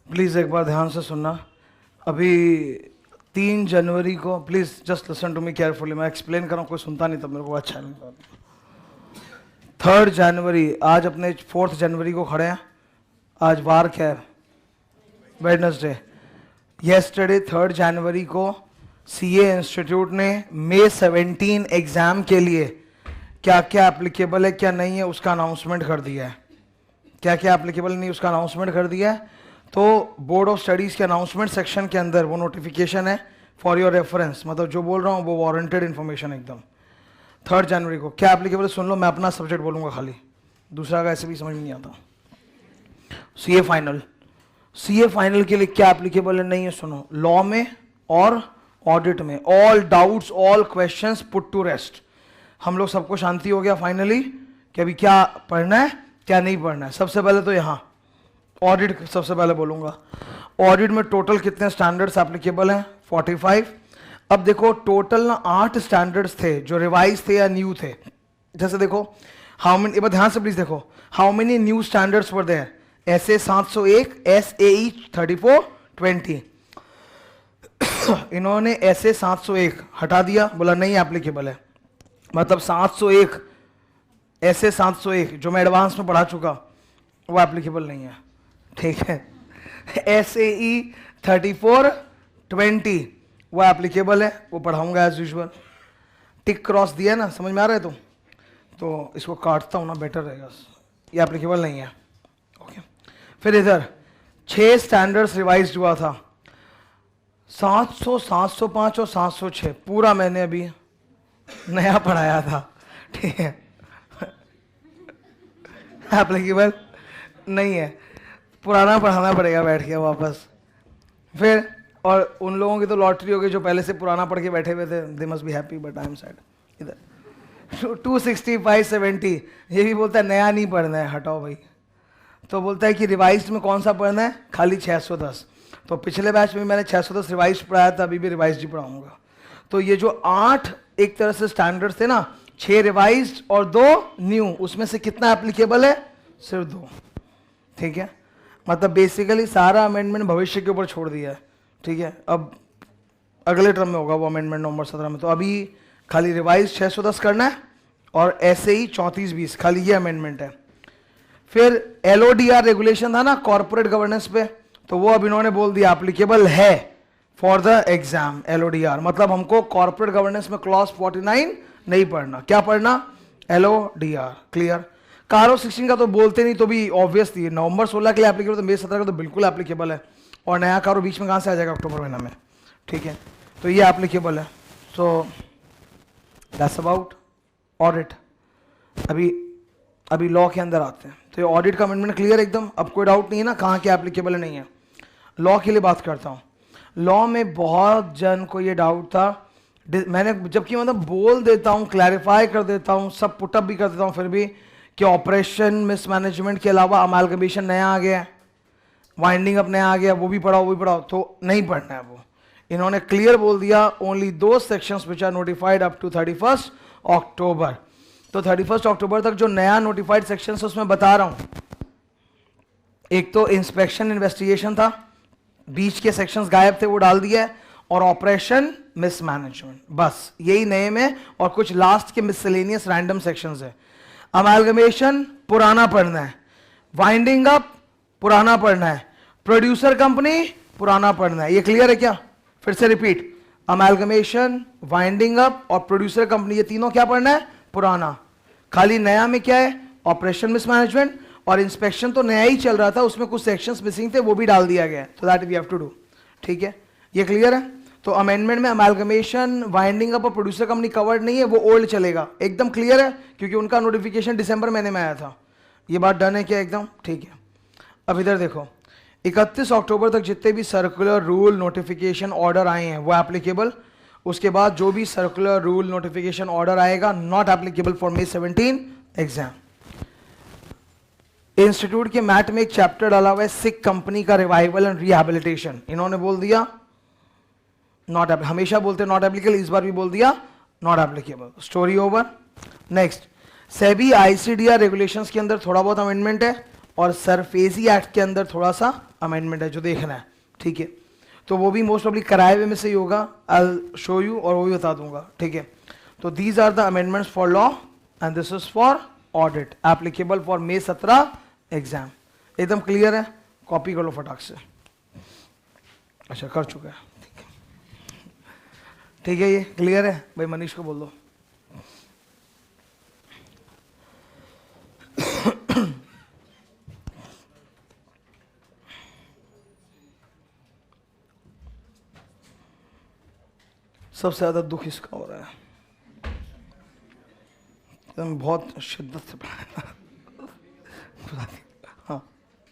Please एक बार ध्यान से सुनना। अभी 3 जनवरी को, please just listen to me carefully, मैं एक्सप्लेन कर रहा हूँ, कोई सुनता नहीं तब मेरे को अच्छा नहीं लगता। 3 जनवरी, आज अपने 4 जनवरी को खड़े हैं। आज वार क्या है? वेडनेसडे। येस्टरडे 3 जनवरी को सीए इंस्टीट्यूट ने May 17 एग्जाम के लिए क्या क्या एप्लीकेबल है क्या नहीं है उसका अनाउंसमेंट कर दिया है। क्या क्या एप्लीकेबल नहीं उसका अनाउंसमेंट कर दिया है। तो बोर्ड ऑफ स्टडीज़ के अनाउंसमेंट सेक्शन के अंदर वो नोटिफिकेशन है फॉर योर रेफरेंस, मतलब जो बोल रहा हूँ वो वारंटेड इन्फॉर्मेशन एकदम। 3 जनवरी को क्या एप्लीकेबल सुन लो, मैं अपना सब्जेक्ट बोलूँगा खाली, दूसरा का ऐसे भी समझ में नहीं आता। सीए फाइनल, सीए फाइनल के लिए क्या एप्लीकेबल है नहीं है सुनो। लॉ में और ऑडिट में all doubts all questions put to rest. हम लोग सबको शांति हो गया फाइनली कि अभी क्या पढ़ना है क्या नहीं पढ़ना है। सबसे पहले तो यहाँ ऑडिट सबसे पहले बोलूँगा। ऑडिट में टोटल कितने स्टैंडर्ड्स एप्लीकेबल हैं? 45। अब देखो टोटल ना 8 स्टैंडर्ड्स थे जो रिवाइज थे या न्यू थे। जैसे देखो हाउ मेनी, एक बार ध्यान से प्लीज देखो, how many new standards were there? SA 701, SAE 34, 20। इन्होंने SA 701 हटा दिया, बोला नहीं एप्लीकेबल है। मतलब 701 SA 701 जो मैं एडवांस में पढ़ा चुका वो एप्लीकेबल नहीं है, ठीक है। SAE 34, 20 वो एप्लीकेबल है, वो पढ़ाऊंगा एज यूजुअल। टिक क्रॉस दिया ना, समझ में आ रहा है? तो इसको काटता हूँ ना, बेटर रहेगा। ये एप्लीकेबल नहीं है, ओके। फिर इधर 6 स्टैंडर्ड्स रिवाइज हुआ था, 700, 705 और 706 पूरा मैंने अभी नया पढ़ाया था, ठीक है। एप्लीकेबल नहीं है, पुराना पढ़ाना पड़ेगा बैठ के वापस। फिर और उन लोगों की तो लॉटरी हो गई जो पहले से पुराना पढ़ के बैठे हुए थे, they must be happy but I am sad. इधर 265, 70 ये भी बोलता है नया नहीं पढ़ना है, हटाओ भाई। तो बोलता है कि रिवाइज में कौन सा पढ़ना है? खाली 610। तो पिछले बैच में मैंने 610 रिवाइज पढ़ाया था, अभी भी रिवाइज ही पढ़ाऊंगा। तो ये जो 8 एक तरह से स्टैंडर्ड्स थे ना, 6 रिवाइज और 2 न्यू, उसमें से कितना एप्लीकेबल है? सिर्फ 2, ठीक है। मतलब बेसिकली सारा अमेंडमेंट भविष्य के ऊपर छोड़ दिया है, ठीक है। अब अगले टर्म में होगा वो अमेंडमेंट नवंबर 17 में। तो अभी खाली रिवाइज 610 करना है और SAE 3420 खाली ये अमेंडमेंट है। फिर LODR रेगुलेशन था ना कॉर्पोरेट गवर्नेंस पे, तो वो अब इन्होंने बोल दिया एप्लीकेबल है फॉर द एग्जाम। LODR मतलब हमको कॉर्पोरेट गवर्नेंस में क्लॉज 49 नहीं पढ़ना, क्या पढ़ना? LODR। क्लियर? कारो 16 का तो बोलते नहीं, तो भी ऑब्वियस थी, नवंबर 16 के लिए एप्लीकेबल, तो May 17 का तो बिल्कुल एप्लीकेबल है। और नया कारो बीच में कहाँ से आ जाएगा? अक्टूबर महीना में, ठीक है। तो ये एप्लीकेबल है। So that's about audit. अभी लॉ के अंदर आते हैं। तो ये ऑडिट का अमेंडमेंट क्लियर एकदम, अब कोई डाउट नहीं है ना कहाँ क्या एप्लीकेबल है नहीं है। लॉ के लिए बात करता हूँ। लॉ में बहुत जन को ये डाउट था, मैंने जबकि मतलब बोल देता हूँ, क्लैरिफाई कर देता हूँ, सब पुटअप भी कर देता हूँ, फिर भी कि ऑपरेशन मिसमैनेजमेंट के अलावा अमालगमेशन नया आ गया है, वाइंडिंग अप नया आ गया, वो भी पढ़ाओ वो भी पढ़ाओ, तो नहीं पढ़ना है वो। इन्होंने क्लियर बोल दिया ओनली दो sections which are notified up to 31 October. तो 31 अक्टूबर तक जो नया नोटिफाइड सेक्शंस है उसमें बता रहा हूं, एक तो इंस्पेक्शन इन्वेस्टिगेशन था, बीच के सेक्शंस गायब थे वो डाल दिया है, और ऑपरेशन मिसमैनेजमेंट, बस यही नए में, और कुछ लास्ट के मिसलेनियस रैंडम सेक्शंस है। अमालगमेशन पुराना पढ़ना है, वाइंडिंग अप पुराना पढ़ना है, प्रोड्यूसर कंपनी पुराना पढ़ना है। ये क्लियर है क्या? फिर से रिपीट, अमालगमेशन, वाइंडिंग अप और प्रोड्यूसर कंपनी, ये तीनों क्या पढ़ना है? पुराना। खाली नया में क्या है? ऑपरेशन मिसमैनेजमेंट, और इंस्पेक्शन तो नया ही चल रहा था, उसमें कुछ सेक्शंस मिसिंग थे वो भी डाल दिया गया, so that we have to do. ठीक है, ये क्लियर है? तो अमेंडमेंट में अमालगमेशन, वाइंडिंग अप और प्रोड्यूसर कंपनी कवर्ड नहीं है, वो ओल्ड चलेगा। एकदम क्लियर है? क्योंकि उनका नोटिफिकेशन दिसंबर महीने में आया था। ये बात डन है क्या? एकदम ठीक है। अब इधर देखो, 31 अक्टूबर तक जितने भी सर्कुलर रूल नोटिफिकेशन ऑर्डर आए हैं वो एप्लीकेबल। उसके बाद जो भी सर्कुलर रूल नोटिफिकेशन ऑर्डर आएगा not applicable for May 17 exam. Institute के मैट में एक चैप्टर डाला हुआ है सिक कंपनी का रिवाइवल एंड रिहैबिलिटेशन, इन्होंने बोल दिया नॉट एप्लीकेबल। हमेशा बोलते नॉट एप्लीकेबल, इस बार भी बोल दिया not applicable. Story over. Next, SEBI ICDR regulations के अंदर थोड़ा बहुत अमेंडमेंट है, और सरफेसी एक्ट के अंदर थोड़ा सा अमेंडमेंट है जो देखना है, ठीक है। तो वो भी मोस्ट प्रॉब्ली कराए हुए में से ही होगा, आई शो यू, और वो भी बता दूंगा, ठीक है। तो these are the amendments for law and this is for audit, applicable for May 17 exam. एकदम क्लियर है, कॉपी कर लो फटाक से। अच्छा कर चुका है, ठीक है, ठीक है, ये क्लियर है भाई। मनीष को बोल दो। सबसे ज्यादा दुख इसका हो रहा है, एकदम बहुत शिद्दत से पढ़ा